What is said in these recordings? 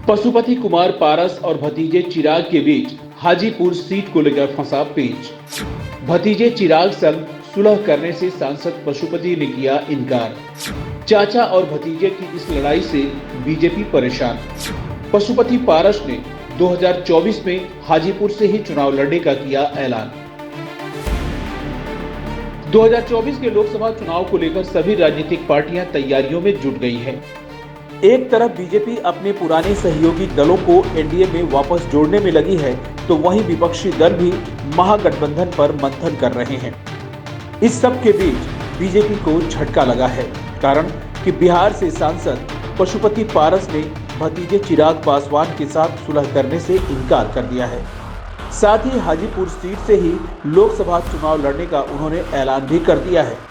पशुपति कुमार पारस और भतीजे चिराग के बीच हाजीपुर सीट को लेकर फंसा पेच। भतीजे चिराग संग सुलह करने से सांसद पशुपति ने किया इनकार। चाचा और भतीजे की इस लड़ाई से बीजेपी परेशान। पशुपति पारस ने 2024 में हाजीपुर से ही चुनाव लड़ने का किया ऐलान। 2024 के लोकसभा चुनाव को लेकर सभी राजनीतिक पार्टियां तैयारियों में जुट गई हैं। एक तरफ बीजेपी अपने पुराने सहयोगी दलों को एनडीए में वापस जोड़ने में लगी है, तो वहीं विपक्षी दल भी महागठबंधन पर मंथन कर रहे हैं। इस सब के बीच बीजेपी को झटका लगा है, कारण कि बिहार से सांसद पशुपति पारस ने भतीजे चिराग पासवान के साथ सुलह करने से इनकार कर दिया है। साथ ही हाजीपुर सीट से ही लोकसभा चुनाव लड़ने का उन्होंने ऐलान भी कर दिया है।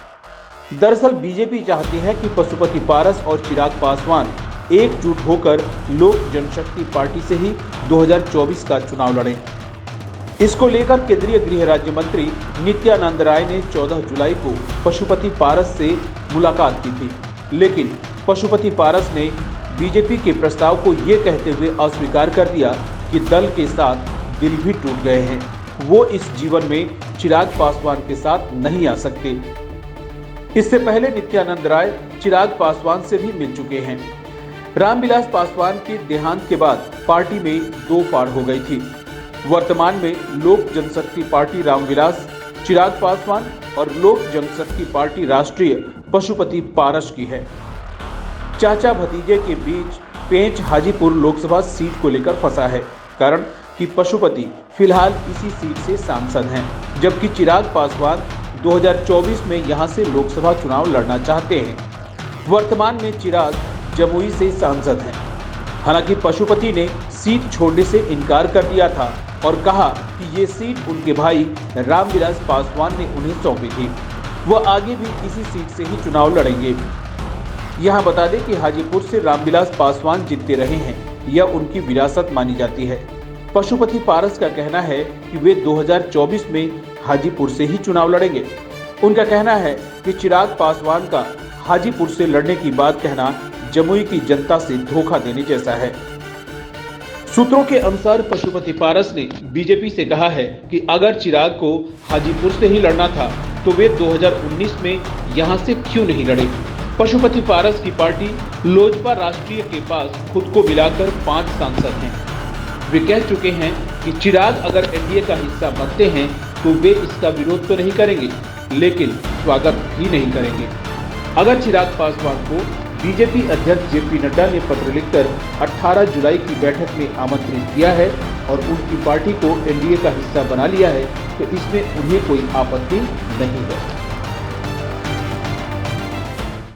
दरअसल बीजेपी चाहती है कि पशुपति पारस और चिराग पासवान एकजुट होकर लोक जनशक्ति पार्टी से ही 2024 का चुनाव लड़ें। इसको लेकर केंद्रीय गृह राज्य मंत्री नित्यानंद राय ने 14 जुलाई को पशुपति पारस से मुलाकात की थी, लेकिन पशुपति पारस ने बीजेपी के प्रस्ताव को ये कहते हुए अस्वीकार कर दिया कि दल के साथ दिल भी टूट गए हैं, वो इस जीवन में चिराग पासवान के साथ नहीं आ सकते। इससे पहले नित्यानंद राय चिराग पासवान से भी मिल चुके हैं। रामविलास पासवान के देहांत के बाद पार्टी में दो फाड़ हो गई थी। वर्तमान में लोक जनशक्ति पार्टी रामविलास चिराग पासवान और लोक जनशक्ति पार्टी राष्ट्रीय पशुपति पारस की है। चाचा भतीजे के बीच पेंच हाजीपुर लोकसभा सीट को लेकर फंसा है, कारण कि पशुपति फिलहाल इसी सीट से सांसद हैं, जबकि चिराग पासवान 2024 में यहां से लोकसभा चुनाव लड़ना चाहते हैं। वर्तमान में चिराग जमुई से सांसद हैं। हालांकि पशुपति ने सीट छोड़ने से इनकार कर दिया था और कहा कि ये सीट उनके भाई रामविलास पासवान ने उन्हें सौंपी थी। वह आगे भी इसी सीट से ही चुनाव लड़ेंगे। यहां बता दें कि हाजीपुर से रामविलास पासवान जीतते रहे हैं, यह उनकी विरासत मानी जाती है। पशुपति पारस का कहना है कि वे 2024 में हाजीपुर से ही चुनाव लड़ेंगे। उनका कहना है कि चिराग पासवान का हाजीपुर से लड़ने की बात कहना जमुई की जनता से धोखा देने जैसा है। सूत्रों के अनुसार पशुपति पारस ने बीजेपी से कहा है कि अगर चिराग को हाजीपुर से ही लड़ना था तो वे 2019 में यहां से क्यों नहीं लड़े। पशुपति पारस की पार्टी लोजपा राष्ट्रीय के पास खुद को मिलाकर 5 सांसद हैं। वे कह चुके हैं कि चिराग अगर एनडीए का हिस्सा बनते हैं तो वे इसका विरोध तो नहीं करेंगे, लेकिन स्वागत भी नहीं करेंगे। अगर चिराग पासवान को बीजेपी अध्यक्ष जेपी नड्डा ने पत्र लिखकर 18 जुलाई की बैठक में आमंत्रित किया है और उनकी पार्टी को एनडीए का हिस्सा बना लिया है, तो इसमें उन्हें कोई आपत्ति नहीं है।